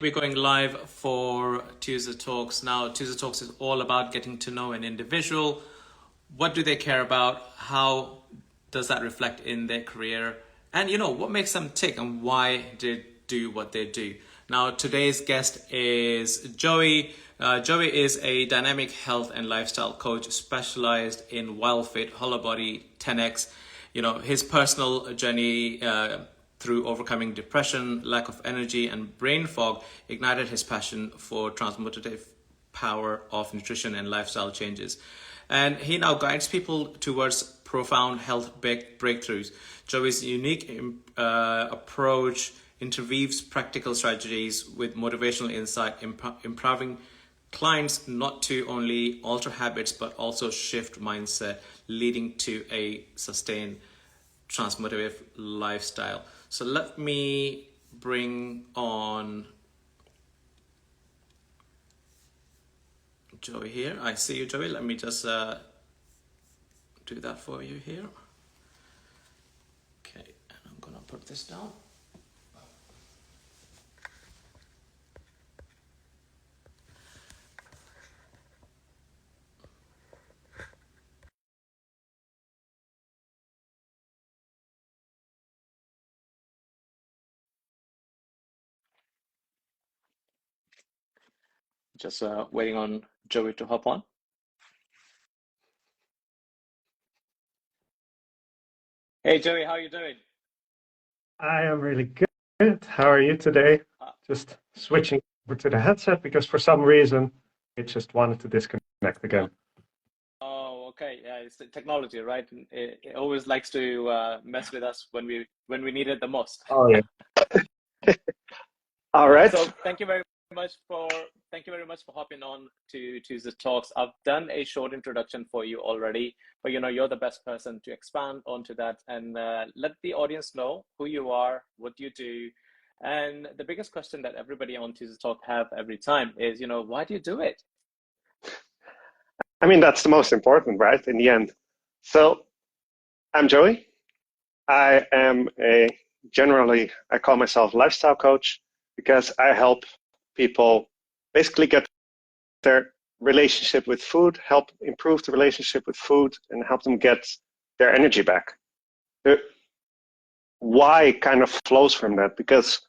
We're going live for Tuesday Talks. Now, Tuesday Talks is all about getting to know an individual. What do they care about? How does that reflect in their career? And what makes them tick and why they do what they do. Now, today's guest is Joey. Joey is a dynamic health and lifestyle coach specialized in WILDFIT, Holobody, 10X. His personal journey through overcoming depression, lack of energy, and brain fog ignited his passion for transformative power of nutrition and lifestyle changes. And he now guides people towards profound health breakthroughs. Joey's unique approach interweaves practical strategies with motivational insight, empowering clients not to only alter habits, but also shift mindset, leading to a sustained transformative lifestyle. So let me bring on Joey here. I see you, Joey. Let me just do that for you here. Okay, and I'm gonna put this down. Just waiting on Joey to hop on. Hey, Joey, how are you doing? I am really good. How are you today? Just switching over to the headset because for some reason it just wanted to disconnect again. Oh, okay. Yeah, it's the technology, right? It always likes to mess with us when we need it the most. Oh yeah. All right. So thank you very much for hopping on to the talks. I've done a short introduction for you already, but you're the best person to expand onto that and let the audience know who you are, what you do. And the biggest question that everybody on Tuesday Talk have every time is, why do you do it? I mean, that's the most important, right? In the end. So I'm Joey. I call myself a lifestyle coach because I help people basically get their relationship with food, help improve the relationship with food, and help them get their energy back. The why kind of flows from that because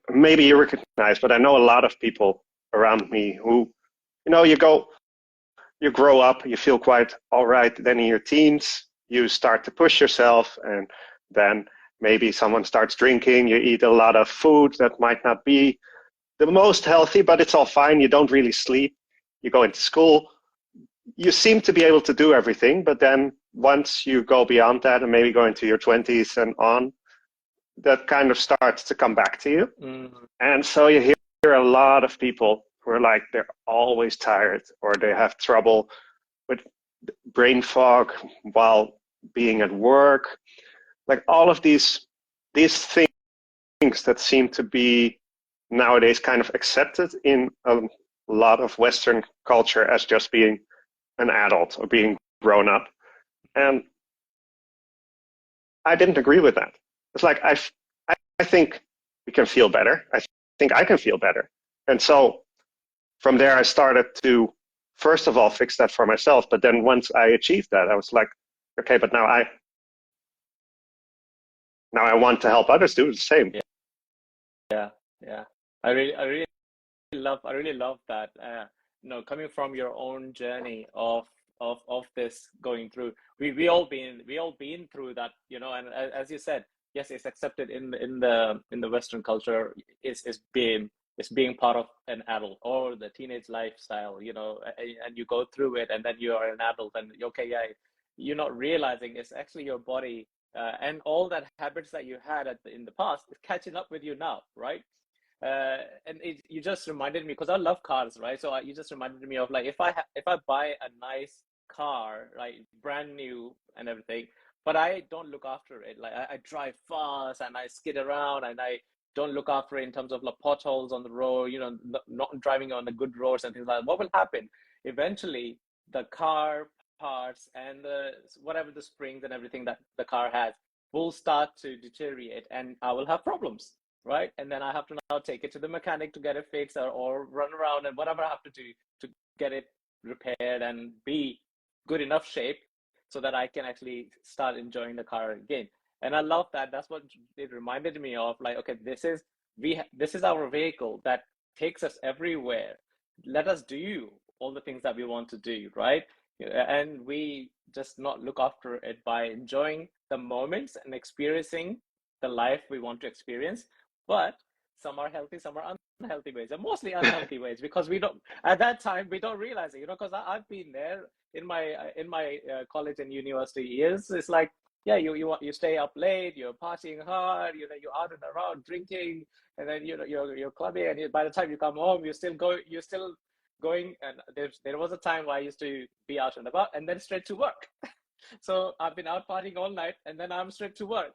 maybe you recognize, but I know a lot of people around me who, you grow up, you feel quite all right. Then in your teens, you start to push yourself, and then maybe someone starts drinking. You eat a lot of food that might not be the most healthy, but it's all fine. You don't really sleep. You go into school. You seem to be able to do everything, but then once you go beyond that and maybe go into your 20s and on, that kind of starts to come back to you. And so you hear a lot of people who are like, they're always tired or they have trouble with brain fog while being at work. Like all of these things that seem to be nowadays kind of accepted in a lot of Western culture as just being an adult or being grown up. And I didn't agree with that. It's like, I think we can feel better. I think I can feel better. And so from there, I started to, first of all, fix that for myself. But then once I achieved that, I was like, okay, but now I want to help others do the same. Yeah. I really love that. Coming from your own journey of this going through, we all been through that, and as you said, yes, it's accepted in the Western culture. It's being part of an adult or the teenage lifestyle, and you go through it, and then you are an adult, and you're not realizing it's actually your body and all that habits that you had in the past is catching up with you now, right? And you just reminded me, because I love cars, right? So you just reminded me of, like, if I buy a nice car, right, brand new and everything, but I don't look after it. Like I drive fast and I skid around and I don't look after it in terms of like potholes on the road, not driving on the good roads and things like that. What will happen? Eventually, the car parts and whatever the springs and everything that the car has will start to deteriorate, and I will have problems. right? And then I have to now take it to the mechanic to get it fixed, or run around and whatever I have to do to get it repaired and be good enough shape so that I can actually start enjoying the car again. And I love that. That's what it reminded me of. Like, okay, this is our vehicle that takes us everywhere. Let us do all the things that we want to do, right? And we just not look after it by enjoying the moments and experiencing the life we want to experience. But some are healthy, some are unhealthy ways, and mostly unhealthy ways, because we don't, at that time we don't realize it, because I've been there in my college and university years. It's like, yeah, you stay up late, you're partying hard, you're out and around drinking, and then you're clubbing, and by the time you come home, you're still going. And there was a time where I used to be out and about and then straight to work. So I've been out partying all night, and then I'm straight to work,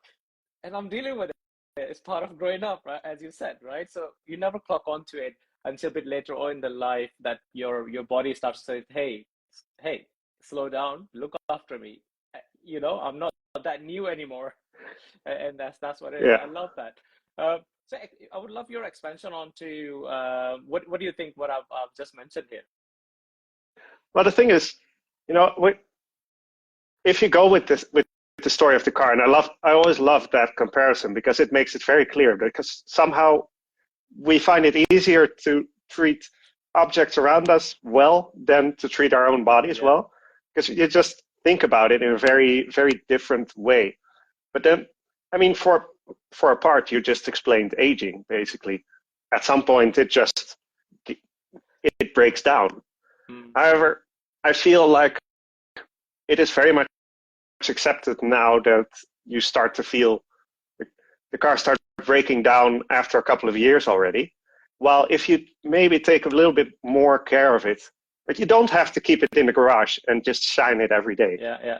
and I'm dealing with it. It's part of growing up, right? As you said, right? So you never clock onto it until a bit later on in the life that your body starts to say, hey, slow down, look after me. I'm not that new anymore, and that's what it is. Yeah. I love that. So I would love your expansion onto what do you think what I've just mentioned here? Well, the thing is, if you go with the story of the car, and I always love that comparison because it makes it very clear, because somehow we find it easier to treat objects around us well than to treat our own bodies well, because you just think about it in a very, very different way. But then, I mean, for a part, you just explained aging, basically. At some point, it breaks down. However, I feel like it is very much accepted now that you start to feel the car starts breaking down after a couple of years already. While if you maybe take a little bit more care of it, but you don't have to keep it in the garage and just shine it every day. Yeah.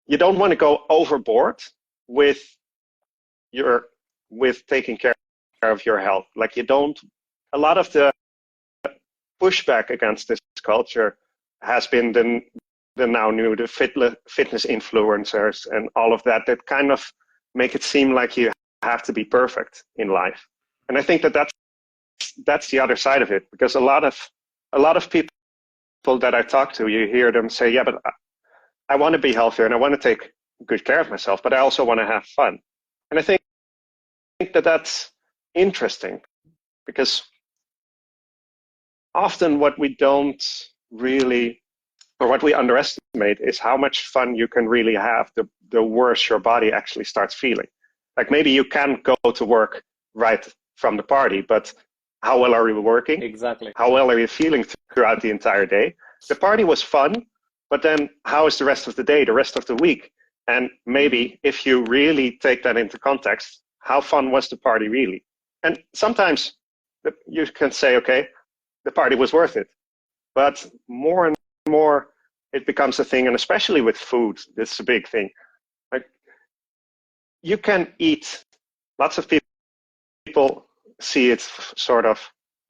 You don't want to go overboard with taking care of your health. Like a lot of the pushback against this culture has been the fitness influencers and all of that kind of make it seem like you have to be perfect in life. And I think that's the other side of it, because a lot of people that I talk to, you hear them say, yeah, but I want to be healthier and I want to take good care of myself, but I also want to have fun. And I think that's interesting, because often what we don't really, or what we underestimate, is how much fun you can really have the worse your body actually starts feeling. Like maybe you can go to work right from the party, but how well are you working? Exactly. How well are you feeling throughout the entire day? The party was fun, but then how is the rest of the day, the rest of the week? And maybe if you really take that into context, how fun was the party really? And sometimes you can say, okay, the party was worth it. But more and more it becomes a thing, and especially with food, this is a big thing. Like, you can eat, lots of people see it sort of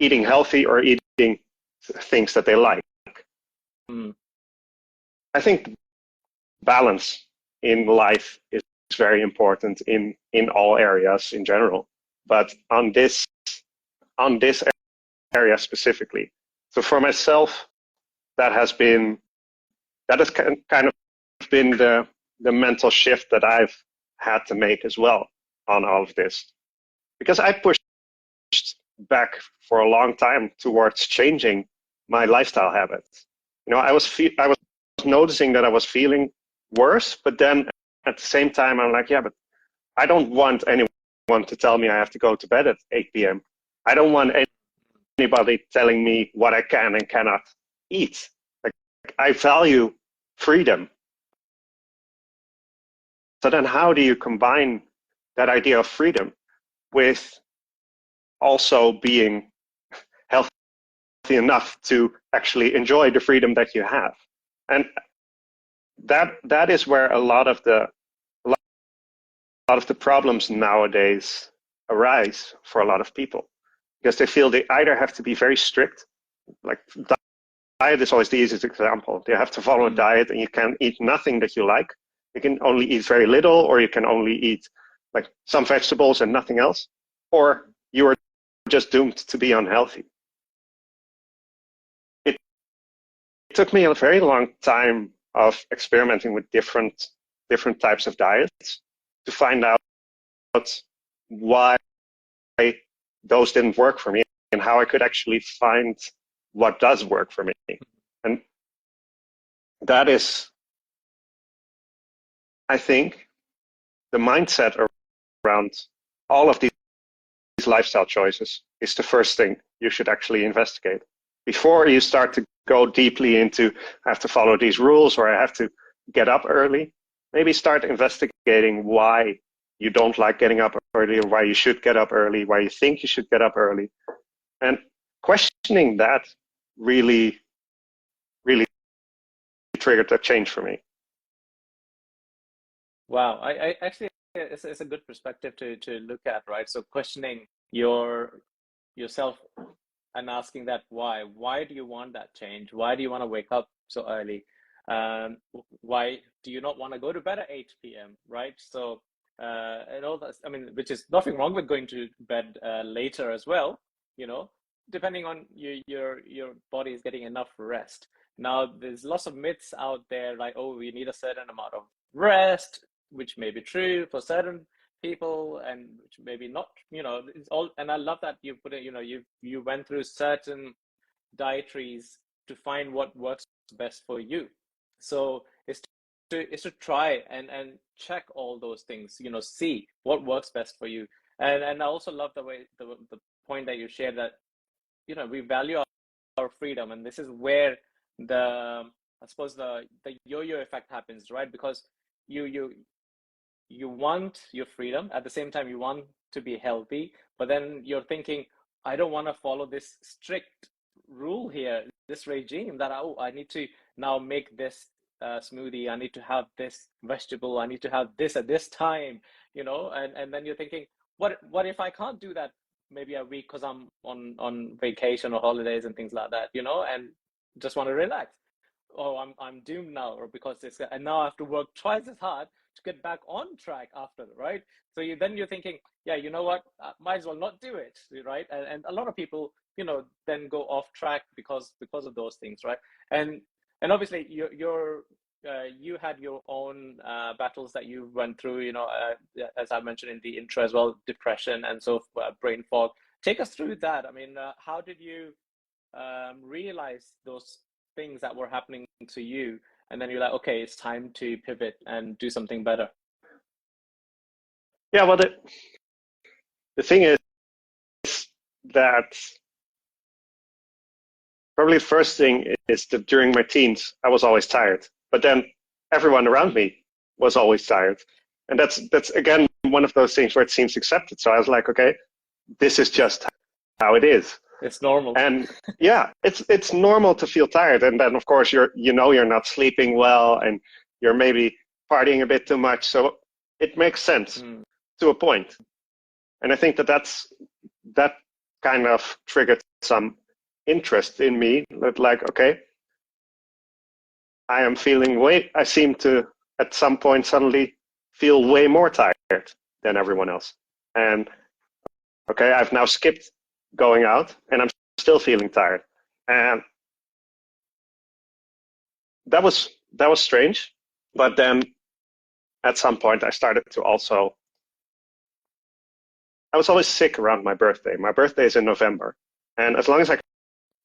eating healthy or eating things that they like. I think balance in life is very important in all areas in general, but on this area specifically. So for myself, that has kind of been the mental shift that I've had to make as well on all of this, because I pushed back for a long time towards changing my lifestyle habits. I was noticing that I was feeling worse, but then at the same time I'm like, yeah, but I don't want anyone to tell me I have to go to bed at 8 p.m. I don't want anybody telling me what I can and cannot eat. Like, I value freedom. So then how do you combine that idea of freedom with also being healthy enough to actually enjoy the freedom that you have? And that is where a lot of the problems nowadays arise for a lot of people, because they feel they either have to be very strict, like diet is always the easiest example. They have to follow a diet, and you can eat nothing that you like. You can only eat very little, or you can only eat like some vegetables and nothing else, or you are just doomed to be unhealthy. It took me a very long time of experimenting with different types of diets to find out why those didn't work for me and how I could actually find what does work for me. And that is, I think, the mindset around all of these lifestyle choices is the first thing you should actually investigate. Before you start to go deeply into, I have to follow these rules or I have to get up early, maybe start investigating why you don't like getting up early, or why you should get up early, why you think you should get up early. And questioning that really, really triggered a change for me. Wow, I actually, it's a good perspective to look at, right? So questioning yourself and asking that why do you want that change? Why do you want to wake up so early? Why do you not want to go to bed at 8 p.m., right? So and all that, I mean, which is nothing wrong with going to bed later as well, you know, depending on your body is getting enough rest. Now, there's lots of myths out there like, oh, we need a certain amount of rest, which may be true for certain people and which maybe not, you know, it's all. And I love that you put it, you know, you went through certain dietaries to find what works best for you. So it's to try and check all those things, you know, see what works best for you. And I also love the way the point that you shared that, you know, we value our freedom, and this is where the, I suppose the yo-yo effect happens, right? Because you want your freedom, at the same time you want to be healthy, but then you're thinking, I don't want to follow this strict rule here, this regime that I need to now make this smoothie, I need to have this vegetable, I need to have this at this time, you know, and then you're thinking, what if I can't do that maybe a week because I'm on vacation or holidays and things like that, you know, and just want to relax. Oh, I'm doomed now, or because it's, and now I have to work twice as hard to get back on track after, right? So you're thinking, yeah, you know what, I might as well not do it, right? And a lot of people, you know, then go off track because of those things, right? And obviously you had your own battles that you went through, you know, as I mentioned in the intro as well, depression and so brain fog. Take us through that. I mean, how did you realize those things that were happening to you, and then you're like, okay, it's time to pivot and do something better? Yeah, well, the thing is that probably the first thing is that during my teens, I was always tired, but then everyone around me was always tired. And that's again, one of those things where it seems accepted. So I was like, okay, this is just how it is. It's normal. And yeah, it's normal to feel tired. And then of course you're not sleeping well and you're maybe partying a bit too much. So it makes sense to a point. And I think that kind of triggered some interest in me, that like, okay, I seem to at some point suddenly feel way more tired than everyone else. And okay, I've now skipped going out and I'm still feeling tired. And that was strange. But then at some point I started to also, I was always sick around my birthday. My birthday is in November. And as long as I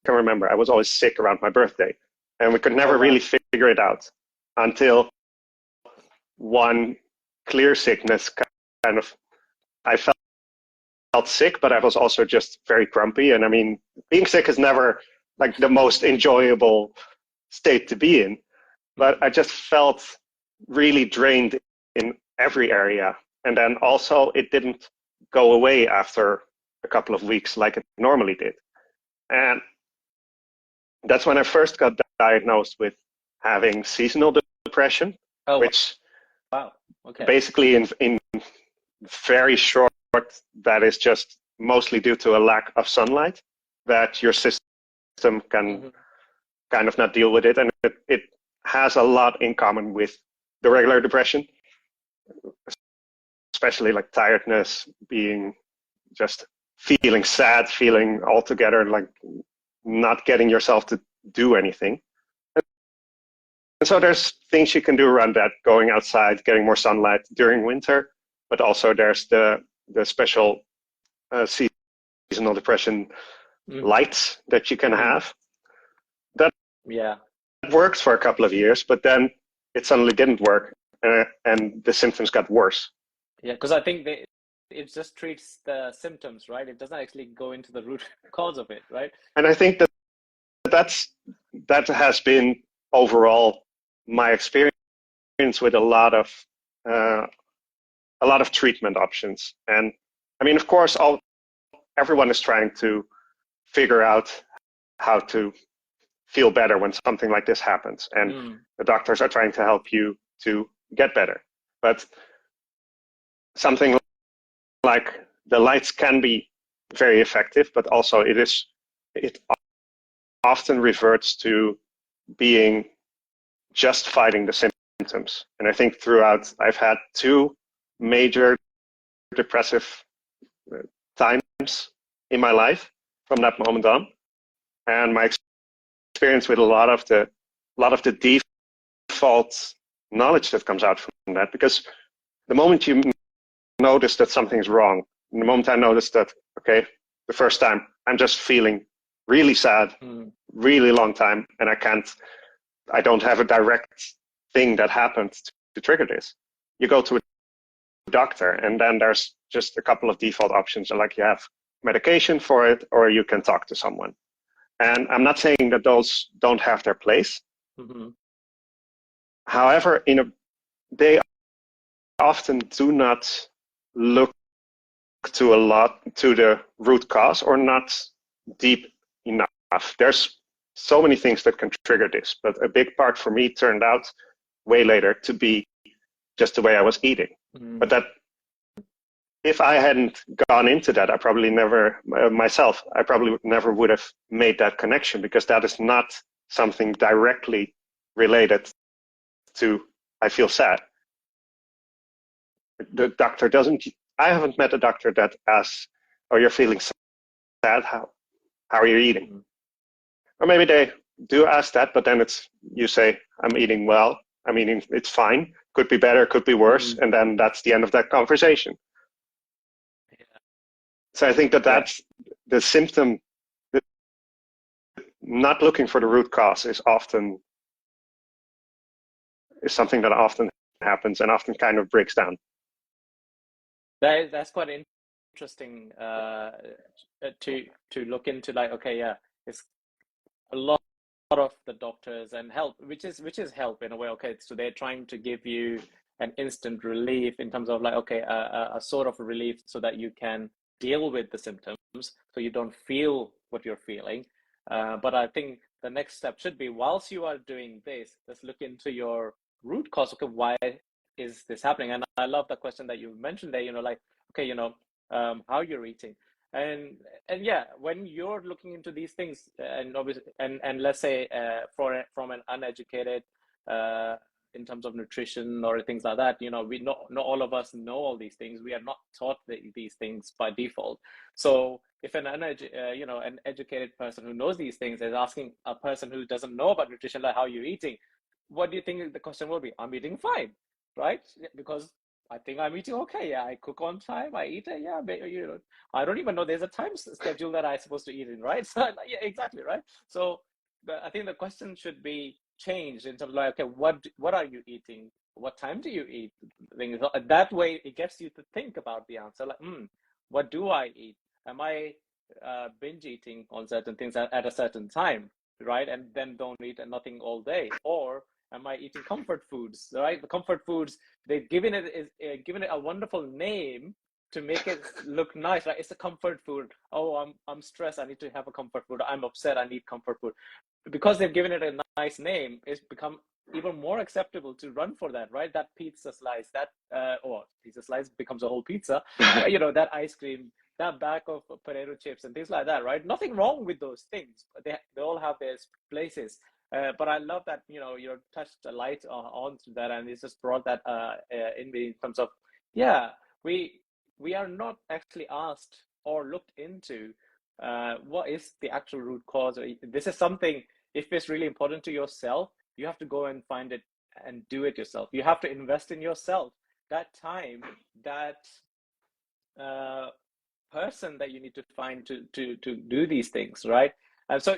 can remember, I was always sick around my birthday. And we could never really figure it out until one clear sickness kind of, I felt sick, but I was also just very grumpy. And I mean, being sick is never like the most enjoyable state to be in, but I just felt really drained in every area. And then also it didn't go away after a couple of weeks like it normally did. And that's when I first got diagnosed with having seasonal depression, which basically in very short, that is just mostly due to a lack of sunlight, that your system can kind of not deal with it. And it has a lot in common with the regular depression, especially like tiredness, being just feeling sad, feeling altogether like not getting yourself to do anything. And so there's things you can do around that, going outside, getting more sunlight during winter, but also there's the special seasonal depression lights that you can have. That works for a couple of years, but then it suddenly didn't work, and the symptoms got worse. Yeah, because I think it just treats the symptoms, right? It doesn't actually go into the root cause of it, right? And I think that has been overall my experience with a lot of treatment options. And I mean, of course, everyone is trying to figure out how to feel better when something like this happens, and the doctors are trying to help you to get better. But something like the lights can be very effective, but also it often reverts to being just fighting the symptoms. And I think throughout, I've had 2 major depressive times in my life from that moment on, and my experience with a lot of the default knowledge that comes out from that, because the moment you notice that something's wrong, and the moment I noticed that, okay, the first time I'm just feeling really sad, really long time, and I don't have a direct thing that happened to trigger this. You go to a doctor, and then there's just a couple of default options, like you have medication for it, or you can talk to someone. And I'm not saying that those don't have their place. However, they often do not look to the root cause, or not deep enough. There's so many things that can trigger this, but a big part for me turned out way later to be just the way I was eating. But that, if I hadn't gone into that, I probably never would have made that connection, because that is not something directly related to I feel sad. The doctor I haven't met a doctor that asks, "Oh, you're feeling sad, how are you eating?" Or maybe they do ask that, but then you say, "I'm eating well, I'm eating, it's fine, could be better, could be worse," and then that's the end of that conversation. So I think that's the symptom. Not looking for the root cause is something that often happens and often kind of breaks down. That's quite interesting to look into. Like, okay, yeah, it's a lot of the doctors and help, which is help in a way. Okay, so they're trying to give you an instant relief in terms of like, okay, a sort of relief so that you can deal with the symptoms, so you don't feel what you're feeling. But I think the next step should be, whilst you are doing this, let's look into your root cause. Okay, why is this happening? And I love the question that you mentioned there, like, okay, how you're eating. And yeah, when you're looking into these things, and obviously, and let's say from an uneducated in terms of nutrition or things like that, we not all of us know all these things. We are not taught these things by default. So if an educated person who knows these things is asking a person who doesn't know about nutrition, like, how you're eating, what do you think the question will be? I'm eating fine, right? Because I think I'm eating okay. Yeah, I cook on time. I eat it. Yeah, I don't even know there's a time schedule that I'm supposed to eat in, right? So yeah, exactly, right. So I think the question should be changed in terms of like, okay, what are you eating? What time do you eat? That way, it gets you to think about the answer. Like, what do I eat? Am I binge eating on certain things at a certain time, right? And then don't eat nothing all day, or am I eating comfort foods, right? The comfort foods, they've given it a wonderful name to make it look nice, right? It's a comfort food. Oh, I'm stressed, I need to have a comfort food. I'm upset, I need comfort food. Because they've given it a nice name, it's become even more acceptable to run for that, right? That pizza slice, pizza slice becomes a whole pizza. That ice cream, that bag of potato chips and things like that, right? Nothing wrong with those things. They all have their places. But I love that, you touched a light onto that, and it's just brought that in terms of, yeah, we are not actually asked or looked into what is the actual root cause. This is something, if it's really important to yourself, you have to go and find it and do it yourself. You have to invest in yourself, that time, that person that you need to find to do these things, right? And so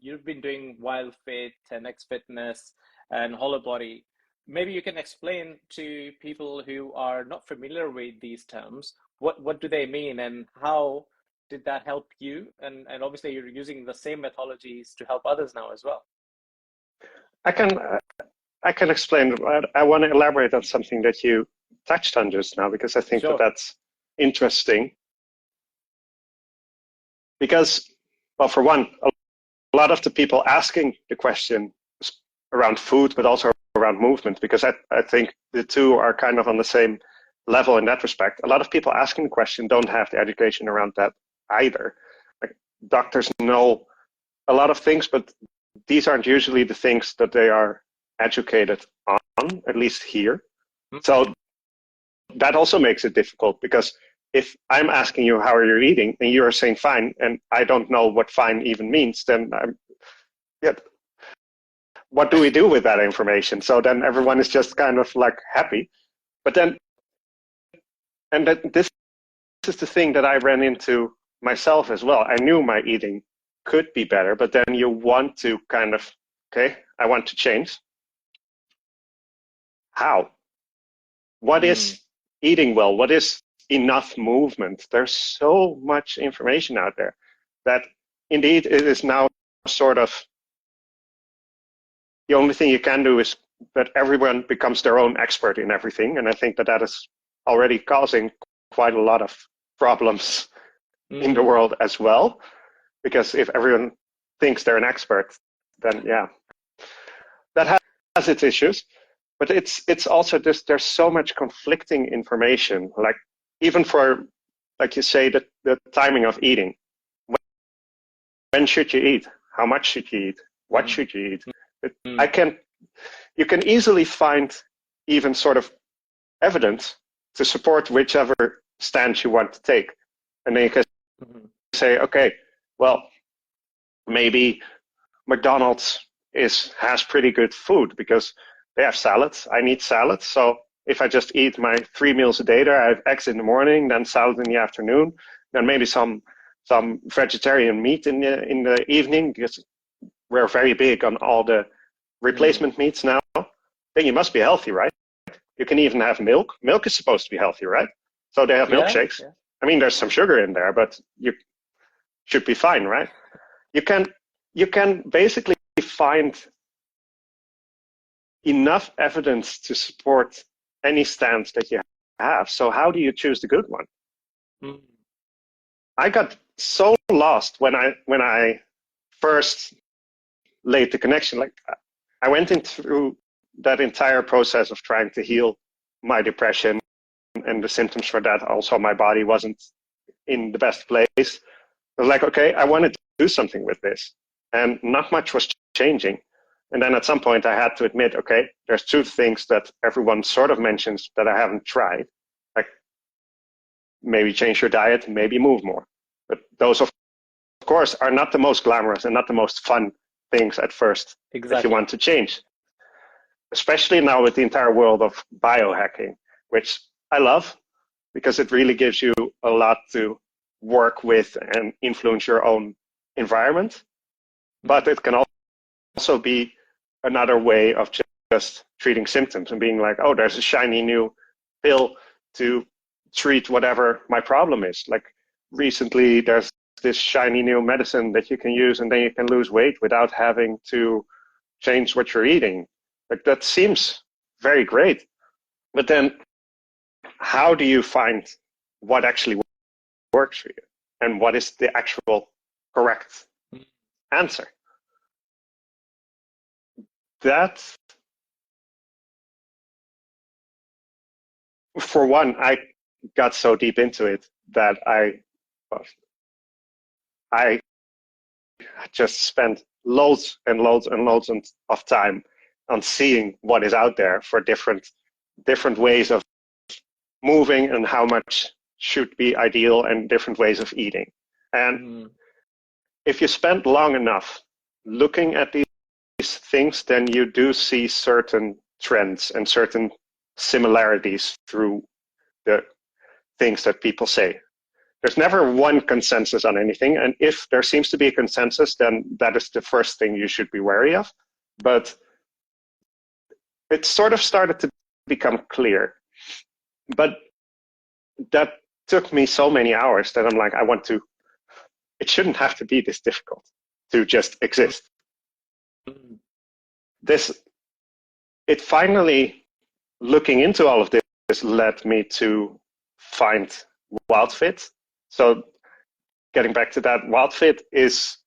you've been doing WILDFIT, 10x Fitness, and Holobody. Maybe you can explain to people who are not familiar with these terms, what do they mean, and how did that help you? And obviously you're using the same methodologies to help others now as well. I can explain, but I want to elaborate on something that you touched on just now, because I think Sure. that's interesting. Because, well, for one, a lot of the people asking the question around food, but also around movement, because I think the two are kind of on the same level in that respect. A lot of people asking the question don't have the education around that either. Like, doctors know a lot of things, but these aren't usually the things that they are educated on, at least here. So that also makes it difficult, because if I'm asking you how are you eating and you are saying fine, and I don't know what fine even means, then what do we do with that information? So then everyone is just kind of like happy. But then, and this is the thing that I ran into myself as well. I knew my eating could be better, but then you want to kind of, okay, I want to change. How? What is eating well? What is enough movement? There's so much information out there that indeed it is now sort of the only thing you can do is that everyone becomes their own expert in everything. And I think that that is already causing quite a lot of problems in the world as well. Because if everyone thinks they're an expert, then yeah, that has its issues. But it's also just, there's so much conflicting information. Like, even for, like you say, the timing of eating. When should you eat? How much should you eat? What should you eat? You can easily find even sort of evidence to support whichever stance you want to take. And then you can say, okay, well, maybe McDonald's has pretty good food because they have salads. I need salads. So if I just eat my 3 meals a day there, I have eggs in the morning, then salad in the afternoon, then maybe some vegetarian meat in the evening, because we're very big on all the replacement meats now. Then you must be healthy, right? You can even have milk. Milk is supposed to be healthy, right? So they have milkshakes. Yeah. I mean, there's some sugar in there, but you should be fine, right? You can basically find enough evidence to support any stance that you have. So how do you choose the good one? I got so lost when I first laid the connection. Like, I went through that entire process of trying to heal my depression and the symptoms for that. Also, my body wasn't in the best place. I was like, okay, I want to do something with this. And not much was changing. And then at some point I had to admit, okay, there's two things that everyone sort of mentions that I haven't tried. Like, maybe change your diet, maybe move more. But those, of course, are not the most glamorous and not the most fun things at first that you want to change. Especially now with the entire world of biohacking, which I love because it really gives you a lot to work with and influence your own environment. But it can also be another way of just treating symptoms and being like, oh, there's a shiny new pill to treat whatever my problem is. Like, recently there's this shiny new medicine that you can use and then you can lose weight without having to change what you're eating. Like, that seems very great. But then how do you find what actually works for you and what is the actual correct answer? That, for one, I got so deep into it that I just spent loads and loads and loads of time on seeing what is out there for different ways of moving and how much should be ideal and different ways of eating. And if you spend long enough looking at these things, then you do see certain trends and certain similarities through the things that people say. There's never one consensus on anything, and if there seems to be a consensus, then that is the first thing you should be wary of. But it sort of started to become clear. But that took me so many hours that I'm like, it shouldn't have to be this difficult to just exist. It finally, looking into all of this, led me to find WILDFIT. So getting back to that, WILDFIT is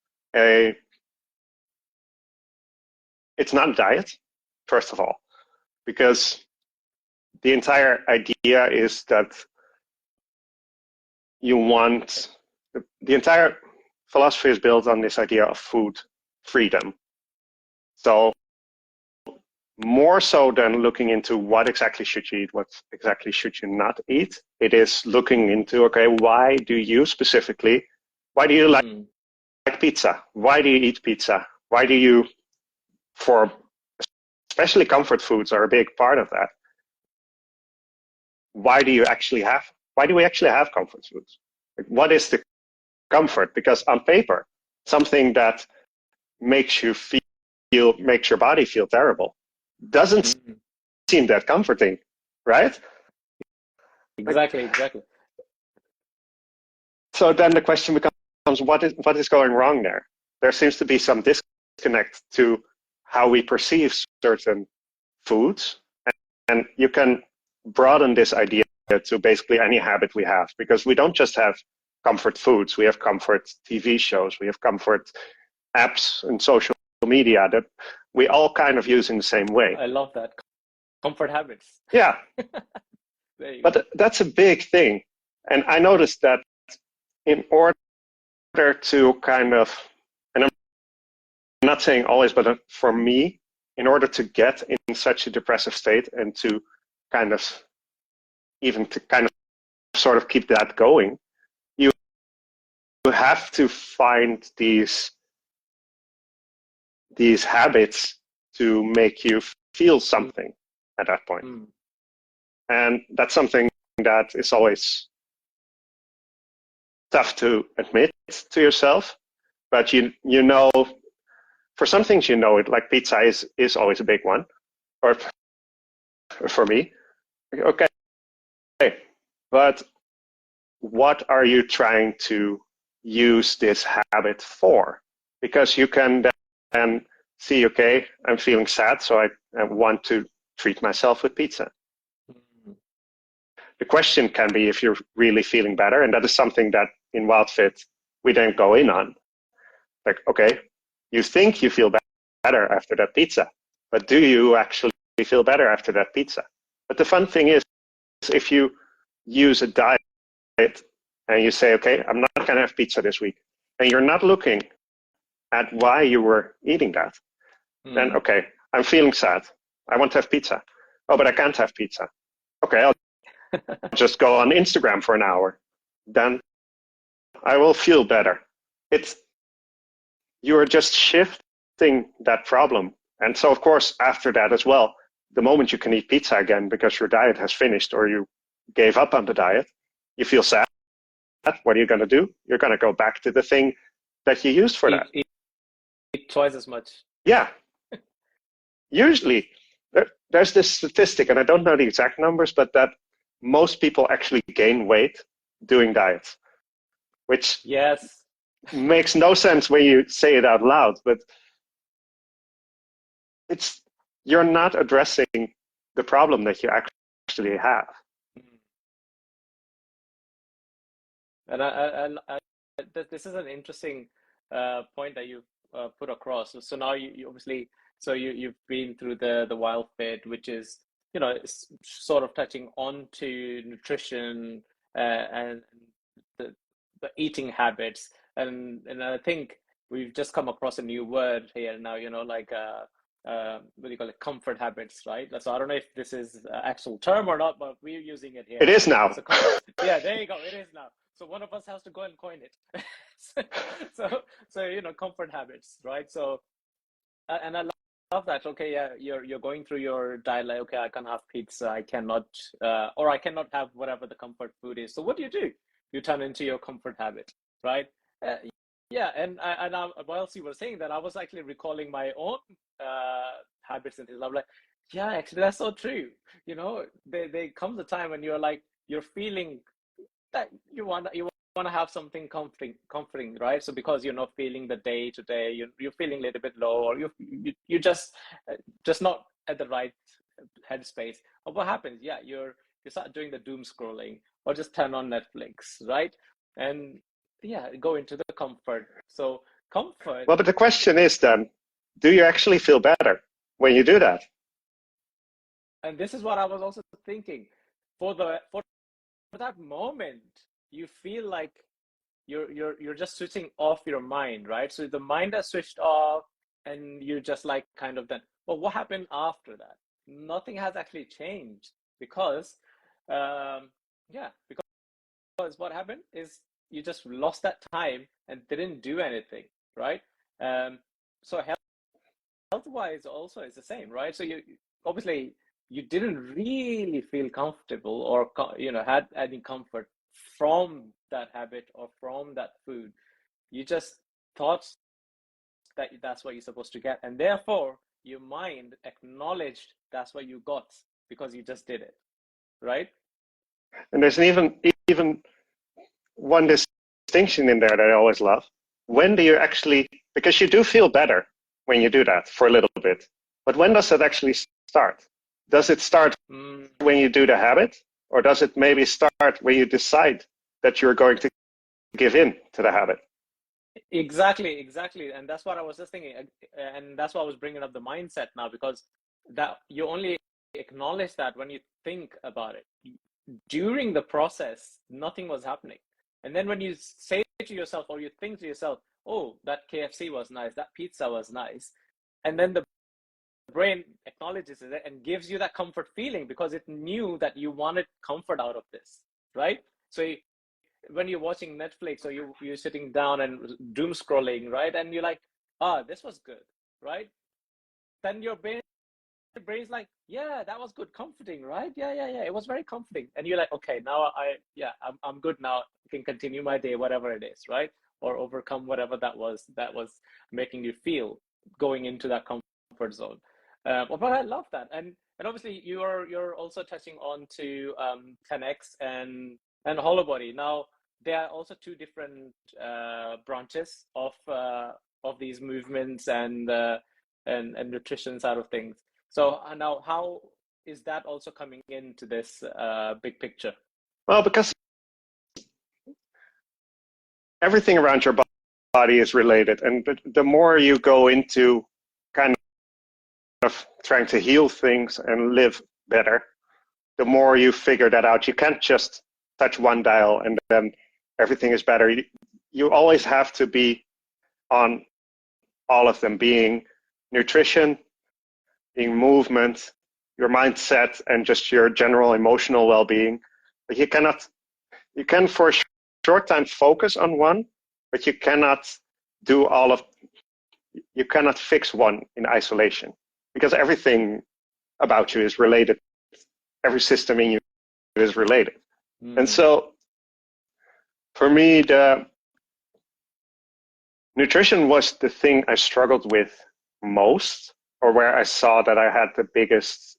it's not a diet, first of all, because the entire idea is that the entire philosophy is built on this idea of food freedom. So more so than looking into what exactly should you eat, what exactly should you not eat, it is looking into, okay, why do you like pizza? Why do you eat pizza? Why do you, especially comfort foods are a big part of that. Why do we actually have comfort foods? Like, what is the comfort? Because on paper, something that makes your body feel terrible doesn't seem that comforting, right? Exactly. So then the question becomes, what is going wrong there? There seems to be some disconnect to how we perceive certain foods, and you can broaden this idea to basically any habit we have, because we don't just have comfort foods, we have comfort TV shows, we have comfort apps and social media that we all kind of use in the same way. I love that. Comfort habits. Yeah. But that's a big thing. And I noticed that in order to kind of, and I'm not saying always, but for me, in order to get in such a depressive state and to kind of sort of keep that going, you have to find these habits to make you feel something at that point. And that's something that is always tough to admit to yourself, but you know, for some things, you know it, like pizza is always a big one, or for me. Okay, but what are you trying to use this habit for? Because you can then see, okay, I'm feeling sad, so I want to treat myself with pizza. The question can be if you're really feeling better, and that is something that in WILDFIT we then go in on. Like, okay, you think you feel better after that pizza, but do you actually feel better after that pizza? But the fun thing is, if you use a diet and you say, okay, I'm not going to have pizza this week, and you're not looking at why you were eating that, then, okay, I'm feeling sad. I want to have pizza. Oh, but I can't have pizza. Okay, I'll just go on Instagram for an hour. Then I will feel better. You're just shifting that problem. And so, of course, after that as well, the moment you can eat pizza again because your diet has finished or you gave up on the diet, you feel sad. What are you going to do? You're going to go back to the thing that you used for that. Eat twice as much. Yeah. Usually, there's this statistic, and I don't know the exact numbers, but that most people actually gain weight doing diets, which makes no sense when you say it out loud, but you're not addressing the problem that you actually have. And this is an interesting point that you've put across. So now you obviously, so you've been through the WILDFIT, which is, you know, sort of touching onto nutrition and the eating habits, and I think we've just come across a new word here now, you know, like what do you call it, comfort habits, right? So I don't know if this is an actual term or not, but we're using it here. It is now. So yeah, there you go. It is now. So one of us has to go and coin it. so you know, comfort habits, right? So and I love that. Okay, yeah, you're going through your diet, like, okay, I can't have pizza, I cannot, or I cannot have whatever the comfort food is. So what do? You turn into your comfort habit, right? Uh, yeah, and whilst you were saying that, I was actually recalling my own habits and things. I'm like, yeah, actually, that's so true. You know, there comes a time when you're feeling that you want to have something comforting, right? So because you're not feeling the day to day, you're feeling a little bit low, or you just not at the right headspace. Or what happens? Yeah, you start doing the doom scrolling, or just turn on Netflix, right? And yeah, go into the comfort. So comfort. Well, but the question is then, do you actually feel better when you do that? And this is what I was also thinking. For that moment, you feel like you're just switching off your mind, right? So the mind has switched off, and you just like kind of then. Well, what happened after that? Nothing has actually changed because, because what happened is you just lost that time and didn't do anything, right? So health-wise also is the same, right? So you obviously you didn't really feel comfortable, or had any comfort from that habit or from that food. You just thought that that's what you're supposed to get, and therefore your mind acknowledged that's what you got because you just did it, right? And there's even one distinction in there that I always love. When do you actually, because you do feel better when you do that for a little bit, but when does it actually start? Does it start when you do the habit, or does it maybe start when you decide that you're going to give in to the habit? Exactly. And that's what I was just thinking. And that's why I was bringing up the mindset now, because that you only acknowledge that when you think about it. During the process, nothing was happening. And then when you say to yourself, or you think to yourself, oh, that KFC was nice, that pizza was nice, and then the brain acknowledges it and gives you that comfort feeling because it knew that you wanted comfort out of this, right? So when you're watching Netflix, or you're sitting down and doom scrolling, right, and you're like, this was good, right? Then your brain's like, yeah, that was good, comforting, right? Yeah, it was very comforting. And you're like, okay, now I'm good now. I can continue my day, whatever it is, right? Or overcome whatever that was making you feel going into that comfort zone. But I love that. And obviously you're also touching on to 10x and Holobody. Now there are also two different branches of these movements and nutrition side of things. So now, how is that also coming into this big picture? Well, because everything around your body is related, and the more you go into kind of trying to heal things and live better, the more you figure that out. You can't just touch one dial and then everything is better. You always have to be on all of them, being nutrition, being movement, your mindset, and just your general emotional well-being. But you can for a short time focus on one, but you cannot you cannot fix one in isolation, because everything about you is related. Every system in you is related. And so for me, the nutrition was the thing I struggled with most, or where I saw that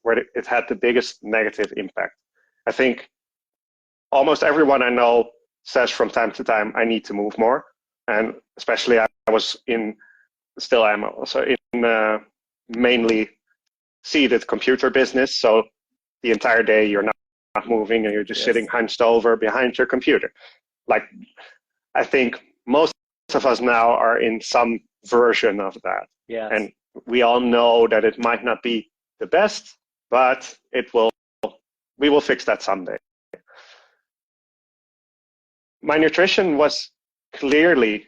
where it had the biggest negative impact. I think almost everyone I know says from time to time, I need to move more. And especially I still am also in mainly seated computer business. So the entire day you're not moving and you're just sitting hunched over behind your computer. Like, I think most of us now are in some version of that. Yes. And we all know that it might not be the best, but we will fix that someday. My nutrition was clearly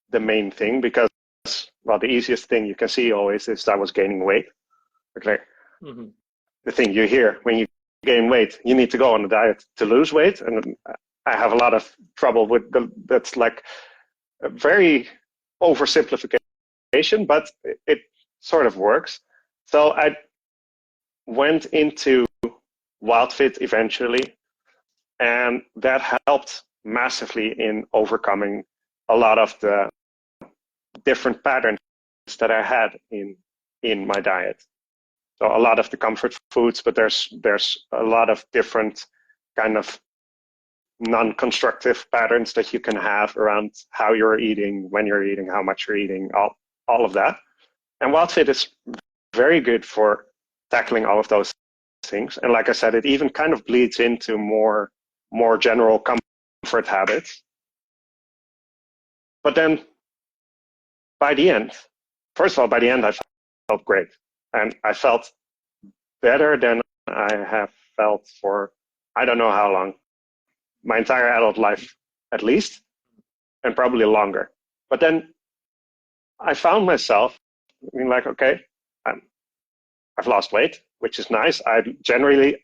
the main thing, because well, the easiest thing you can see always is I was gaining weight. Okay. Mm-hmm. The thing you hear when you gain weight, you need to go on a diet to lose weight. And I have a lot of trouble with that's like a very oversimplification, but it sort of works. So I went into WILDFIT eventually, and that helped massively in overcoming a lot of the different patterns that I had in my diet. So a lot of the comfort foods, but there's a lot of different kind of non-constructive patterns that you can have around how you're eating, when you're eating, how much you're eating, all of that. And WILDFIT is very good for tackling all of those things. And like I said, it even kind of bleeds into more general comfort habits. But then by the end, first of all, by the end, I felt great. And I felt better than I have felt for, I don't know how long, my entire adult life at least, and probably longer. But then I found myself being like, okay, I've lost weight, which is nice. I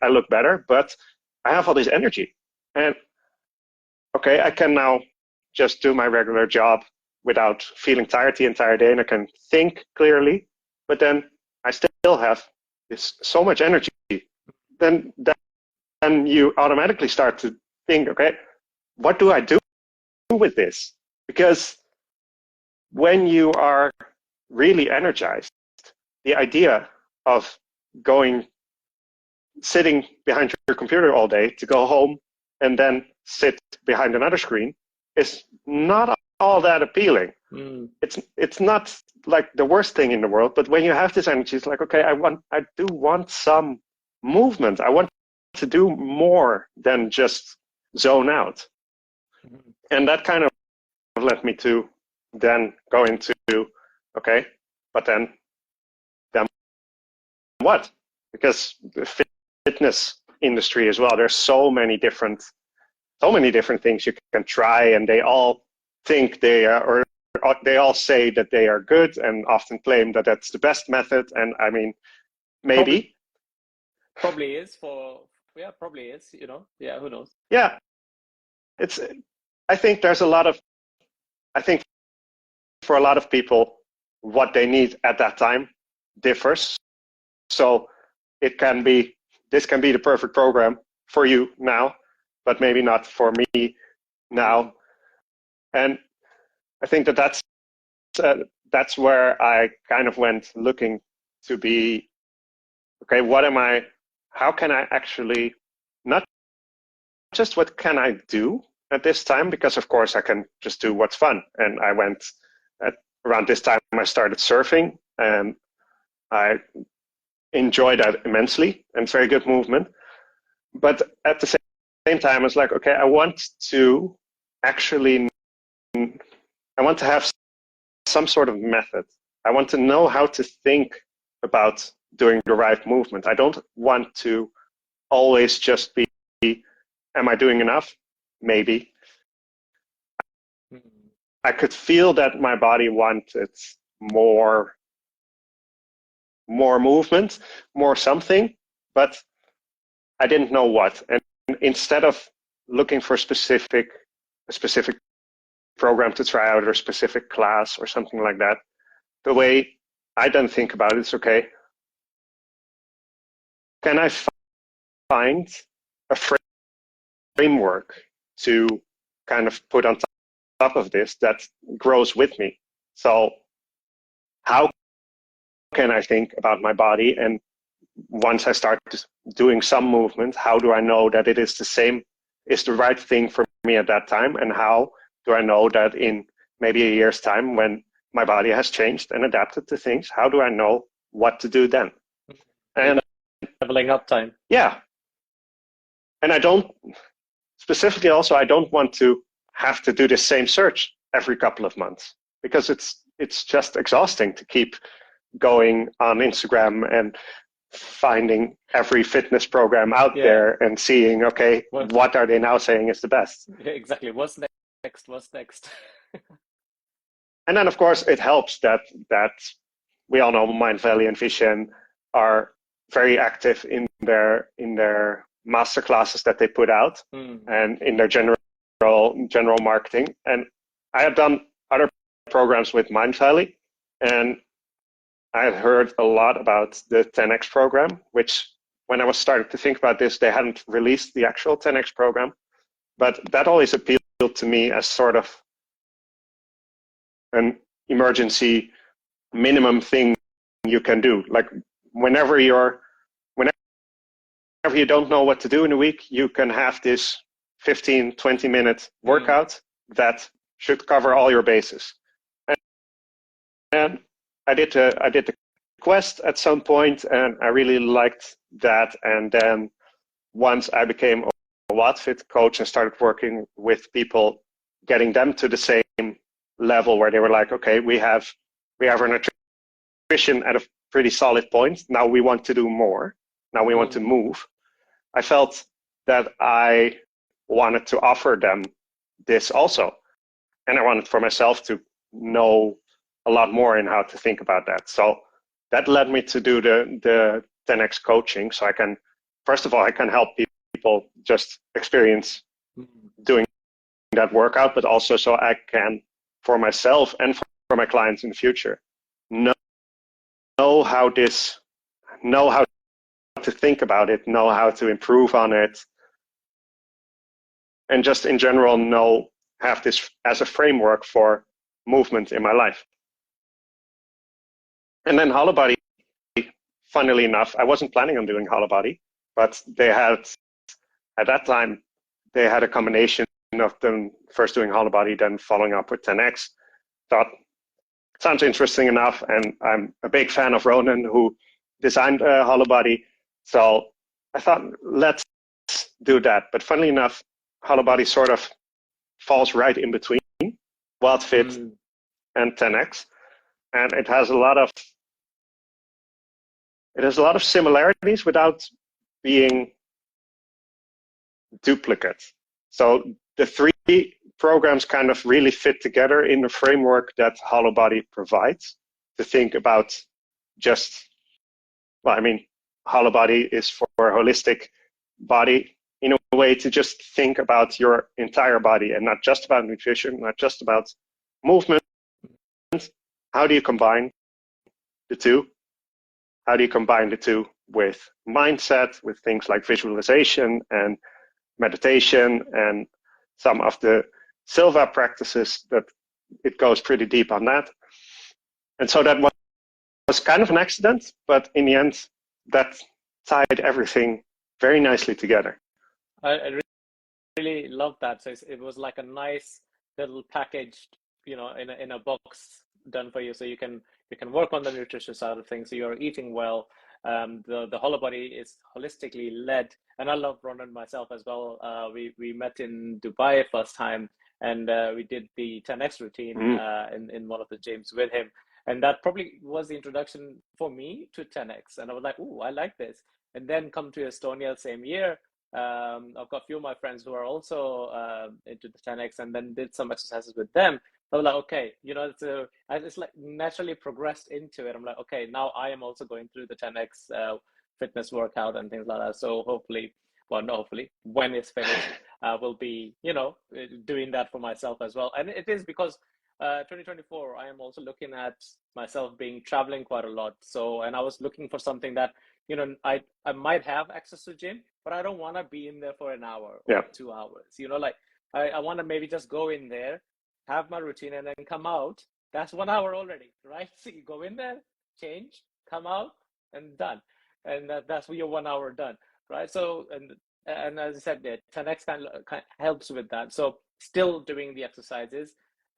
look better, but I have all this energy. And okay, I can now just do my regular job without feeling tired the entire day, and I can think clearly, but then I still have this so much energy. Then you automatically start to think, okay, what do I do with this? Because when you are really energized, the idea of sitting behind your computer all day to go home and then sit behind another screen is not all that appealing. It's not like the worst thing in the world, but when you have this energy, it's like, okay, I do want some movement. I want to do more than just zone out. And that kind of led me to then go into, okay, but then what? Because the fitness industry as well, there's so many different things you can try, and they all think they all say that they are good and often claim that that's the best method. And I mean, maybe. Probably is probably is, who knows? Yeah. I think for a lot of people, what they need at that time differs. So this can be the perfect program for you now, but maybe not for me now. And I think that's where I kind of went looking to be, okay, how can I actually, not just what can I do at this time, because of course I can just do what's fun. And I went around this time, I started surfing, and I enjoyed that immensely, and it's very good movement. But at the same time, I was like, okay, I want to have some sort of method. I want to know how to think about doing the right movement. I don't want to always just be, am I doing enough? Maybe. I could feel that my body wanted more movement, more something, but I didn't know what. And instead of looking for a specific program to try out, or a specific class or something like that, the way I then think about it is, okay, can I find a framework to kind of put on top of this that grows with me? So how can I think about my body? And once I start doing some movement, how do I know that it is the right thing for me at that time? And how do I know that in maybe a year's time, when my body has changed and adapted to things, how do I know what to do then? And leveling up time. Yeah. And I don't want to have to do the same search every couple of months, because it's just exhausting to keep going on Instagram and finding every fitness program out there and seeing, okay, what are they now saying is the best? Yeah, exactly. What's next? And then, of course, it helps that we all know Mind Valley and Zishan are very active in their master classes that they put out and in their general marketing. And I have done other programs with Mind Valley, and I had heard a lot about the 10x program, which when I was starting to think about this, they hadn't released the actual 10x program, but that always appealed to me as sort of an emergency minimum thing you can do. Like whenever you don't know what to do in a week, you can have this 15, 20-minute workout that should cover all your bases. And I did the quest at some point, and I really liked that. And then once I became a WILDFIT coach and started working with people, getting them to the same level where they were like, okay, we have our nutrition at a pretty solid point. Now we want to do more. Now we want to move. I felt that I wanted to offer them this also. And I wanted for myself to know a lot more in how to think about that. So that led me to do the 10x coaching. So I can, first of all, I can help people just experience doing that workout, but also so I can, for myself and for my clients in the future, know how to think about it, know how to improve on it, and just in general have this as a framework for movement in my life. And then Holobody, funnily enough, I wasn't planning on doing Holobody, but they had, at that time, they had a combination of them first doing Holobody, then following up with 10x. Thought, sounds interesting enough, and I'm a big fan of Ronan, who designed Holobody. So I thought, let's do that. But funnily enough, Holobody sort of falls right in between WILDFIT and 10x, and it has a lot of similarities without being duplicate. So the three programs kind of really fit together in the framework that Holobody provides to think about just, well, I mean, Holobody is for holistic body, in a way to just think about your entire body and not just about nutrition, not just about movement. How do you combine the two? How do you combine the two with mindset, with things like visualization and meditation and some of the Silva practices? That it goes pretty deep on that. And so that was kind of an accident, but in the end, that tied everything very nicely together. I really love that. So it was like a nice little packaged, in a box done for you, so you can work on the nutrition side of things. So you're eating well. The Holobody is holistically led, and I love Ronan myself as well. We met in Dubai first time, and we did the 10x routine in one of the gyms with him, and that probably was the introduction for me to 10x. And I was like, "Ooh, I like this." And then come to Estonia same year. I've got a few of my friends who are also into the 10x, and then did some exercises with them. I was like, okay, it's like naturally progressed into it. I'm like, okay, now I am also going through the 10x fitness workout and things like that. So hopefully, well, not hopefully, when it's finished, we'll be, doing that for myself as well. And it is because 2024, I am also looking at myself traveling quite a lot. So, and I was looking for something that, I might have access to gym, but I don't want to be in there for an hour or 2 hours. I want to maybe just go in there, have my routine, and then come out. That's 1 hour already, right? So you go in there, change, come out, and done. And that's your 1 hour done, right? So, and as I said, the 10x kind of helps with that. So still doing the exercises,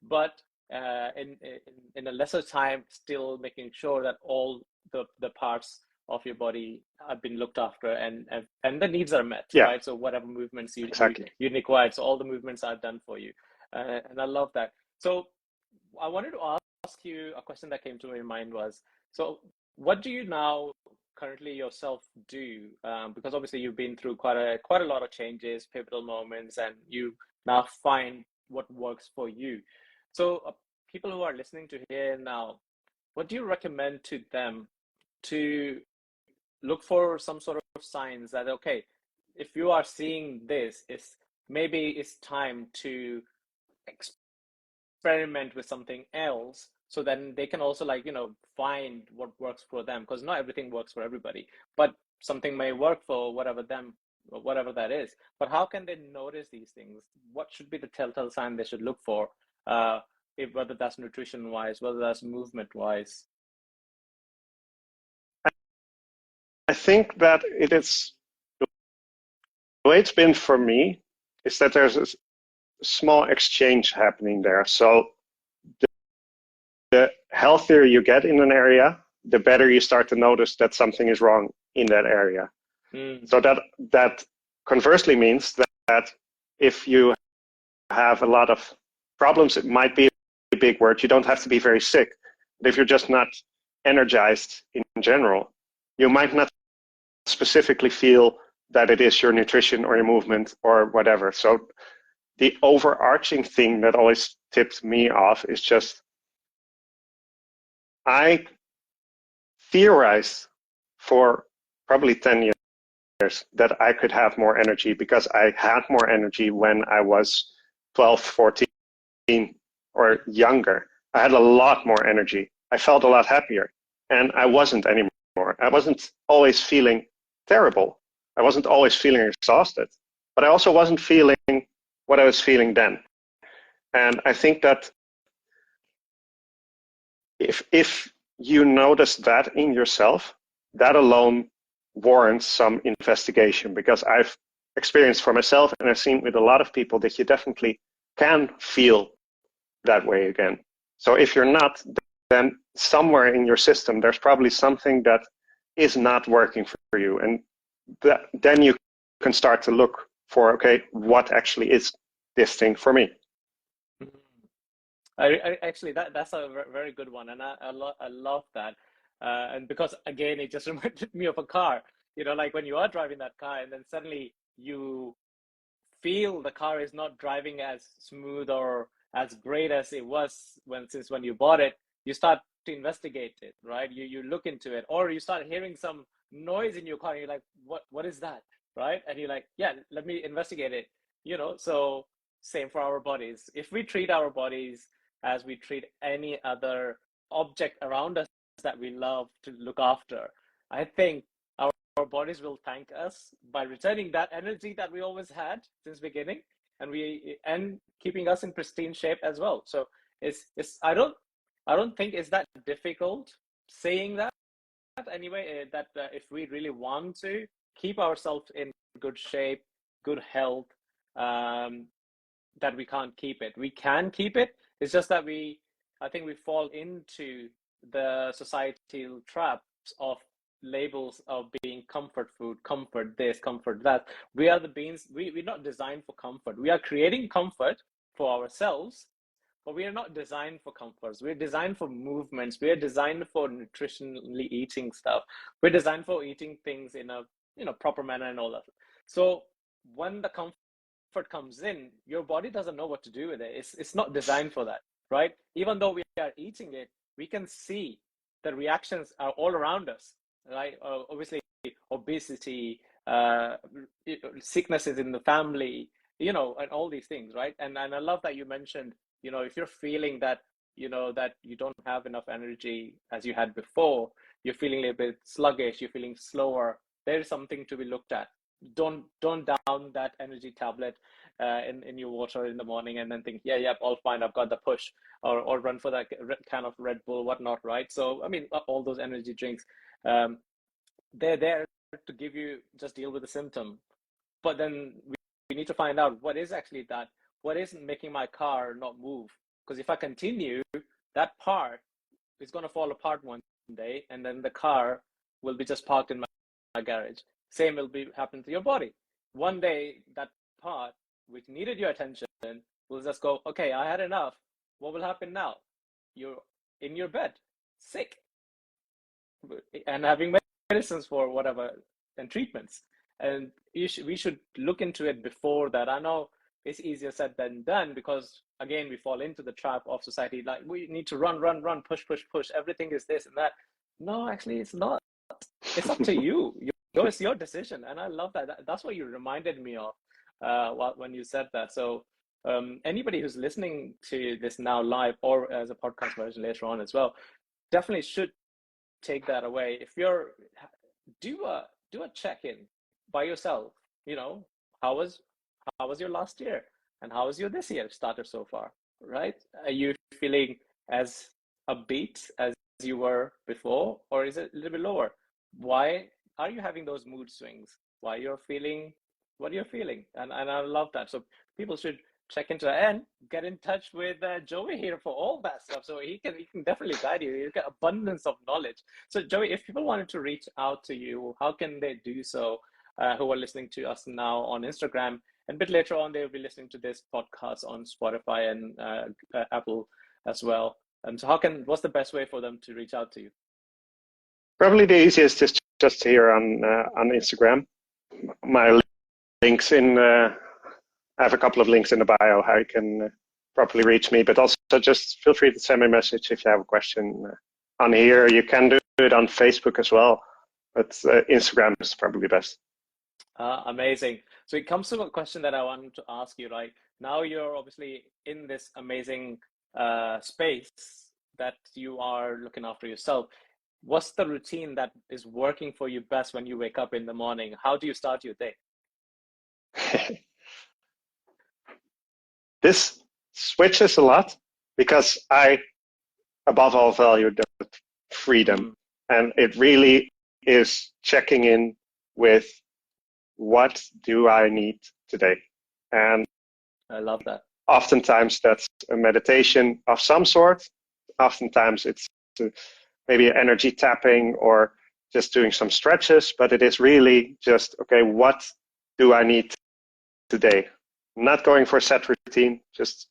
but in a lesser time, still making sure that all the parts of your body have been looked after and the needs are met, right? So whatever movements you require, so all the movements are done for you. And I love that. So I wanted to ask you a question that came to my mind was, so what do you now currently yourself do? Because obviously you've been through quite a lot of changes, pivotal moments, and you now find what works for you. So people who are listening to here now, what do you recommend to them to look for some sort of signs that, okay, if you are seeing this, maybe it's time to experiment with something else, so then they can also, like, find what works for them, because not everything works for everybody, but something may work for whatever that is. But how can they notice these things? What should be the telltale sign they should look for, whether that's nutrition wise, whether that's movement wise? I think that the way it's been for me is that there's a small exchange happening there. So the healthier you get in an area, the better you start to notice that something is wrong in that area. So that conversely means that if you have a lot of problems, it might be a big word. You don't have to be very sick. But if you're just not energized in general, you might not specifically feel that it is your nutrition or your movement or whatever. So the overarching thing that always tipped me off is just, I theorized for probably 10 years that I could have more energy because I had more energy when I was 12, 14 or younger. I had a lot more energy. I felt a lot happier, and I wasn't anymore. I wasn't always feeling terrible. I wasn't always feeling exhausted, but I also wasn't feeling what I was feeling then. And I think that if you notice that in yourself, that alone warrants some investigation, because I've experienced for myself, and I've seen with a lot of people, that you definitely can feel that way again. So if you're not, then somewhere in your system, there's probably something that is not working for you. And then you can start to look for, okay, what actually is this thing for me? I actually, that's a very good one, and I love that, and because again, it just reminded me of a car. Like when you are driving that car, and then suddenly you feel the car is not driving as smooth or as great as it was since when you bought it. You start to investigate it, right? You look into it, or you start hearing some noise in your car, and you're like, what is that, right? And you're like, yeah, let me investigate it. So same for our bodies. If we treat our bodies as we treat any other object around us that we love to look after, I think our bodies will thank us by returning that energy that we always had since beginning, and keeping us in pristine shape as well. So it's I don't think it's that difficult saying that anyway, that if we really want to keep ourselves in good shape, good health, that we can't keep it. We can keep it. It's just that I think we fall into the societal traps of labels of being comfort food, comfort this, comfort that. We are the beings, we're not designed for comfort. We are creating comfort for ourselves, but we are not designed for comforts. We're designed for movements. We're designed for nutritionally eating stuff. We're designed for eating things in a proper manner and all that. So when the comfort comes in, your body doesn't know what to do with it. It's not designed for that, right? Even though we are eating it, we can see the reactions are all around us, right? Obviously, obesity, sicknesses in the family, and all these things, right? And I love that you mentioned, if you're feeling that, that you don't have enough energy as you had before, you're feeling a bit sluggish, you're feeling slower, there's something to be looked at. Don't down that energy tablet in your water in the morning and then think, yeah, all fine, I've got the push, or run for that kind of Red Bull, whatnot, right? So I mean, all those energy drinks, they're there to give you, just deal with the symptom, but then we need to find out what is actually what is making my car not move. Because if I continue, that part is going to fall apart one day, and then the car will be just parked in my garage. Same will be happen to your body. One day, that part which needed your attention will just go, okay, I had enough. What will happen now? You're in your bed, sick, and having medicines for whatever, and treatments. And we should look into it before that. I know it's easier said than done, because again, we fall into the trap of society, like we need to run, run, run, push, push, push, everything is this and that. No, actually it's not. It's up to you. It's your decision. And I love that. That's what you reminded me of when you said that. So anybody who's listening to this now live or as a podcast version later on as well, definitely should take that away. If you're do a check-in by yourself, you know, how was your last year, and how was your this year started so far, right? Are you feeling as upbeat as you were before, or is it a little bit lower? Why are you having those mood swings? Why you're feeling what you're feeling? And I love that. So people should check into that and get in touch with Joey here for all that stuff. So he can definitely guide you. You get abundance of knowledge. So Joey, if people wanted to reach out to you, how can they do so? Who are listening to us now on Instagram, and a bit later on they'll be listening to this podcast on Spotify and Apple as well. So what's the best way for them to reach out to you? Probably the easiest is just here on Instagram. My links in, I have a couple of links in the bio how you can properly reach me, but also just feel free to send me a message if you have a question on here. You can do it on Facebook as well, but Instagram is probably best. Amazing. So it comes to a question that I wanted to ask you, right? Now you're obviously in this amazing space that you are looking after yourself. What's the routine that is working for you best when you wake up in the morning? How do you start your day? This switches a lot because I, above all, value the freedom. And it really is checking in with what do I need today? And I love that. Oftentimes that's a meditation of some sort. Oftentimes it's maybe energy tapping or just doing some stretches, but it is really just, okay, what do I need today? I'm not going for a set routine, just.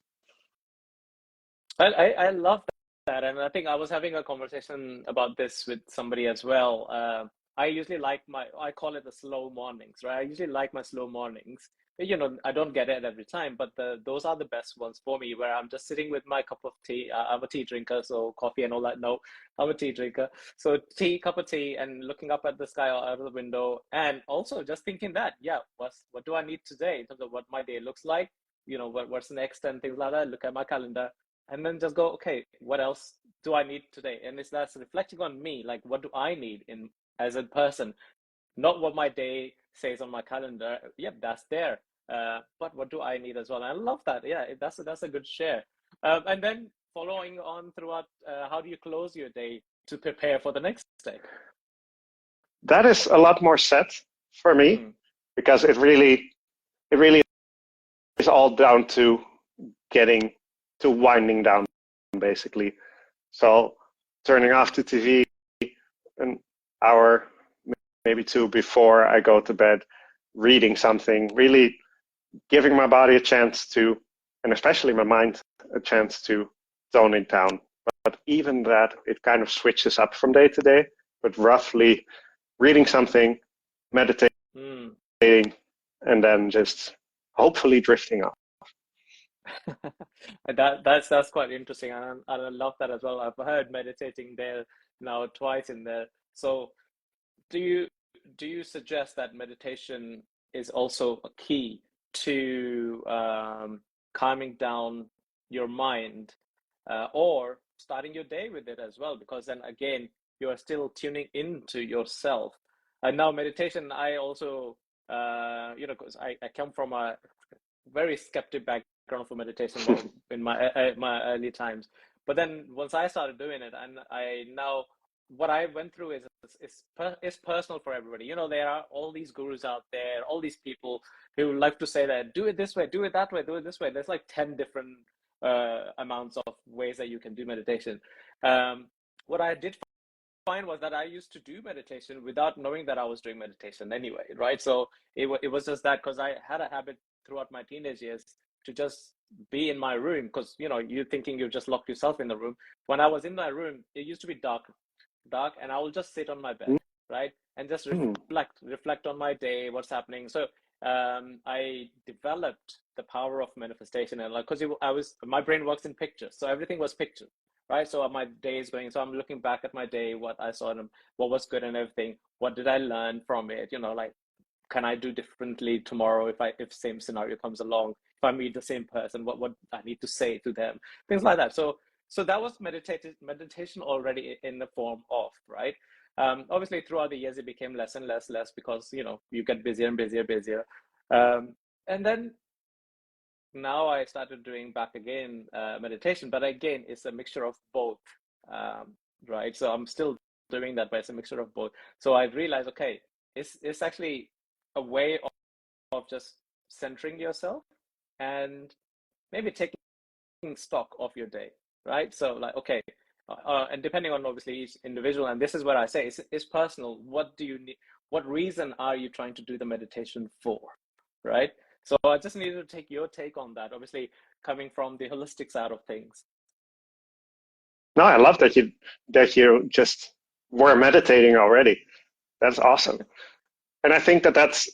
I love that. And I think I was having a conversation about this with somebody as well. I usually like I call it the slow mornings, right? I usually like my slow mornings. You know, I don't get it every time, but those are the best ones for me, where I'm just sitting with my cup of tea. I'm a tea drinker, so coffee and all that. No, I'm a tea drinker. So cup of tea, and looking up at the sky out of the window, and also just thinking that, yeah, what do I need today in terms of what my day looks like? You know, what's next and things like that. Look at my calendar, and then just go, okay, what else do I need today? And that's reflecting on me, like, what do I need as a person? Not what my day says on my calendar. Yep, that's there. But what do I need as well? And I love that. Yeah, that's a good share. And then following on throughout, how do you close your day to prepare for the next day? That is a lot more set for me, because it really is all down to getting to winding down, basically. So turning off the TV an hour, maybe two before I go to bed, reading something, really giving my body a chance to, and especially my mind, a chance to tone it down. But even that, it kind of switches up from day to day, but roughly reading something, meditating, and then just hopefully drifting off. That's quite interesting, and I love that as well. I've heard meditating there now twice in there. So do you suggest that meditation is also a key to calming down your mind, or starting your day with it as well? Because then again, you are still tuning into yourself. And now meditation, I also, because I come from a very skeptic background for meditation in my early times. But then once I started doing it, and I now, what I went through is personal for everybody. You know, there are all these gurus out there, all these people who like to say that do it this way, do it that way, do it this way. There's like 10 different amounts of ways that you can do meditation. What I did find was that I used to do meditation without knowing that I was doing meditation anyway, right? So it was just that, because I had a habit throughout my teenage years to just be in my room, because, you know, you're thinking you've just locked yourself in the room. When I was in my room, it used to be dark, and I will just sit on my bed, right? And just reflect on my day, what's happening. So I developed the power of manifestation, and like, because my brain works in pictures, so everything was pictures, right? So my day is going, so I'm looking back at my day, what I saw, and what was good and everything. What did I learn from it? You know, like, can I do differently tomorrow if same scenario comes along? If I meet the same person, what I need to say to them, things like that. So that was meditation already in the form of, right? Obviously, throughout the years, it became less and less because, you know, you get busier and busier. And then now I started doing back again meditation, but again, it's a mixture of both, right? So I'm still doing that, but it's a mixture of both. So I realized, okay, it's actually a way of just centering yourself and maybe taking stock of your day, right? So like, okay, and depending on obviously each individual, and this is what I say, it's personal. What do you need? What reason are you trying to do the meditation for, right? So I just needed to take your take on that, obviously coming from the holistic side of things. No, I love that you just were meditating already. That's awesome. And I think that's,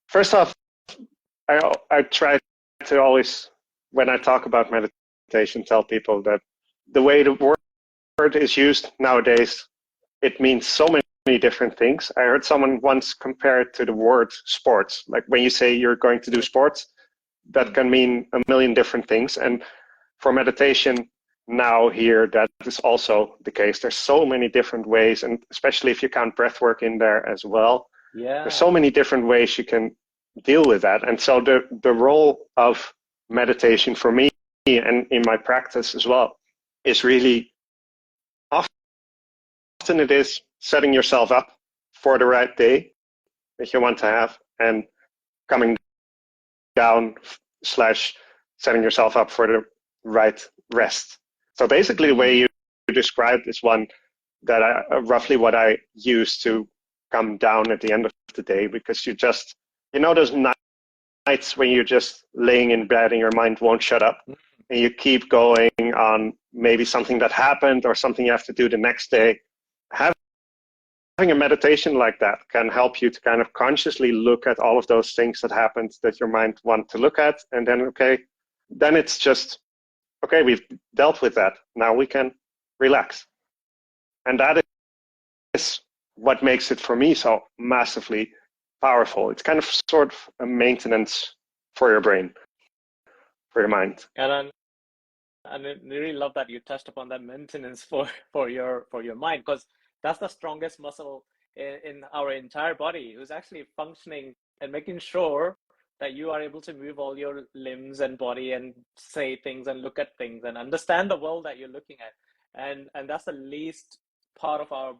first off, I try to always, when I talk about meditation, tell people that the way the word is used nowadays, it means so many different things. I heard someone once compare it to the word sports. Like when you say you're going to do sports, that can mean a million different things. And for meditation now here, that is also the case. There's so many different ways, and especially if you count breath work in there as well. Yeah. There's so many different ways you can deal with that. And so the role of meditation for me and in my practice as well is really, often it is setting yourself up for the right day that you want to have and coming down / setting yourself up for the right rest. So basically the way you described is one that roughly what I use to come down at the end of the day, because you just, you know, those nights when you're just laying in bed and your mind won't shut up and you keep going on maybe something that happened or something you have to do the next day. Having a meditation like that can help you to kind of consciously look at all of those things that happened that your mind wants to look at, and then then it's just, okay, we've dealt with that. Now we can relax. And that is what makes it for me so massively powerful. It's kind of sort of a maintenance for your brain, for your mind. And I really love that you touched upon that maintenance for your mind, because that's the strongest muscle in our entire body, who's actually functioning and making sure that you are able to move all your limbs and body and say things and look at things and understand the world that you're looking at. And that's the least part of our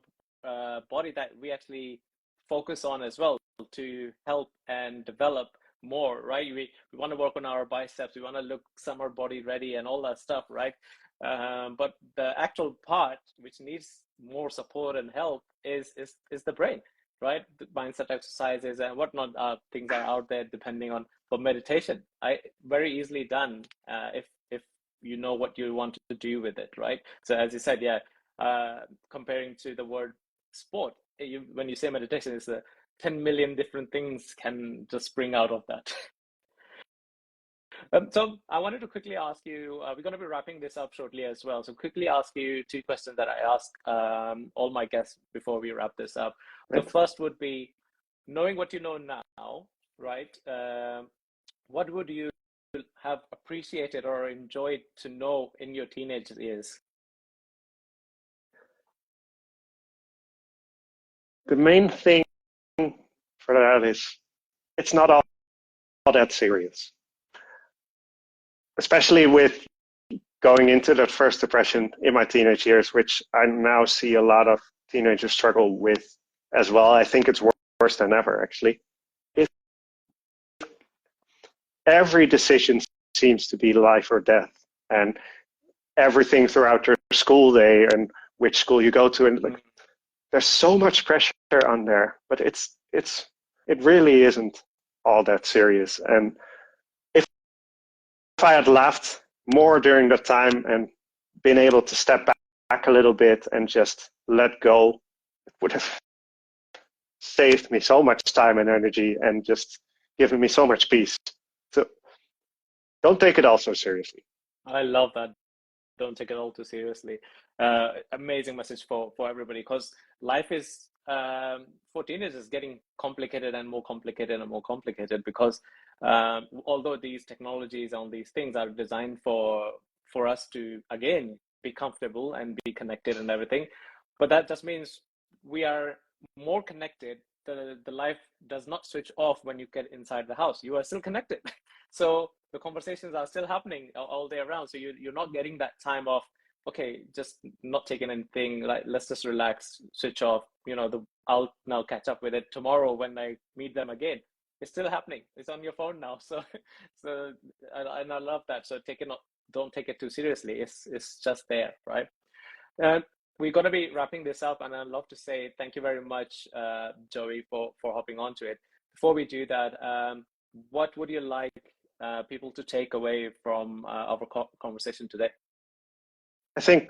body that we actually focus on as well, to help and develop more, right? We want to work on our biceps, we want to look summer body ready and all that stuff, right? But the actual part which needs more support and help is the brain, right? The mindset exercises and whatnot, things are out there depending on, for meditation, very easily done if you know what you want to do with it, right? So as you said, comparing to the word sport, when you say meditation, it's 10 million different things can just spring out of that. So I wanted to quickly ask you, we're going to be wrapping this up shortly as well. So quickly ask you two questions that I ask all my guests before we wrap this up. Right. The first would be, knowing what you know now, right? What would you have appreciated or enjoyed to know in your teenage years? The main thing for that is it's not all that serious. Especially with going into that first depression in my teenage years, which I now see a lot of teenagers struggle with as well. I think it's worse than ever, actually. Every decision seems to be life or death, and everything throughout your school day and which school you go to, and like, there's so much pressure on there, but it really isn't all that serious. And if I had laughed more during that time and been able to step back a little bit and just let go, it would have saved me so much time and energy, and just given me so much peace. So don't take it all so seriously. I love that. Don't take it all too seriously. Amazing message for everybody, because life is for teenagers getting complicated and more complicated and more complicated, because although these technologies and these things are designed for us to again be comfortable and be connected and everything, but that just means we are more connected. The life does not switch off when you get inside the house. You are still connected. So the conversations are still happening all day around. So you're not getting that time of, okay, just not taking anything, like let's just relax, switch off, I'll now catch up with it tomorrow when I meet them again. It's still happening. It's on your phone now. So and I love that. So don't take it too seriously. It's just there, right? We're going to be wrapping this up, and I'd love to say thank you very much, Joey, for hopping onto it. Before we do that, what would you like people to take away from our conversation today? I think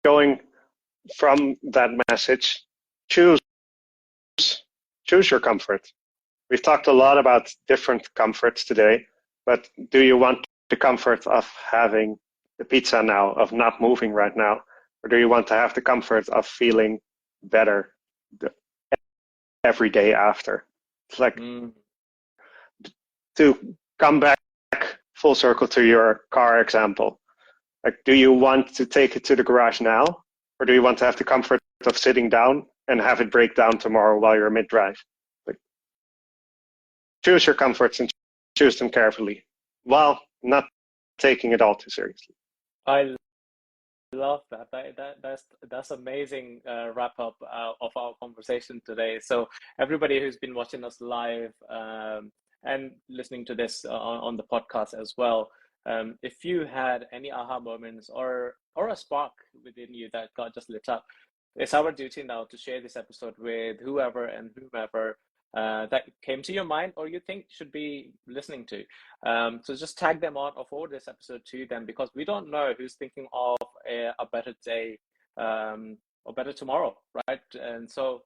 going from that message, choose your comfort. We've talked a lot about different comforts today, but do you want the comfort of having the pizza now, of not moving right now? Or do you want to have the comfort of feeling better every day after? It's like to come back full circle to your car example. Like, do you want to take it to the garage now? Or do you want to have the comfort of sitting down and have it break down tomorrow while you're mid-drive? Like, choose your comforts and choose them carefully while not taking it all too seriously. I love that. That's amazing wrap up of our conversation today. So everybody who's been watching us live and listening to this on the podcast as well, if you had any aha moments or a spark within you that got just lit up, it's our duty now to share this episode with whoever and whomever that came to your mind or you think should be listening to. So just tag them on or forward this episode to them, because we don't know who's thinking of a better day or better tomorrow, right? And so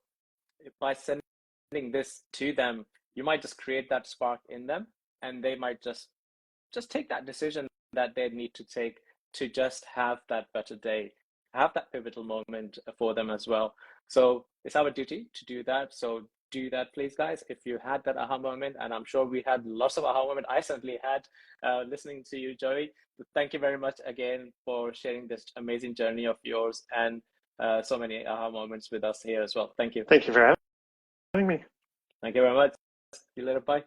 by sending this to them, you might just create that spark in them, and they might just take that decision that they need to take to just have that better day, have that pivotal moment for them as well. So it's our duty to do that. So do that, please, guys. If you had that aha moment, and I'm sure we had lots of aha moments. I certainly had listening to you, Joey. Thank you very much again for sharing this amazing journey of yours and so many aha moments with us here as well. Thank you. Thank you for having me. Thank you very much. See you later. Bye.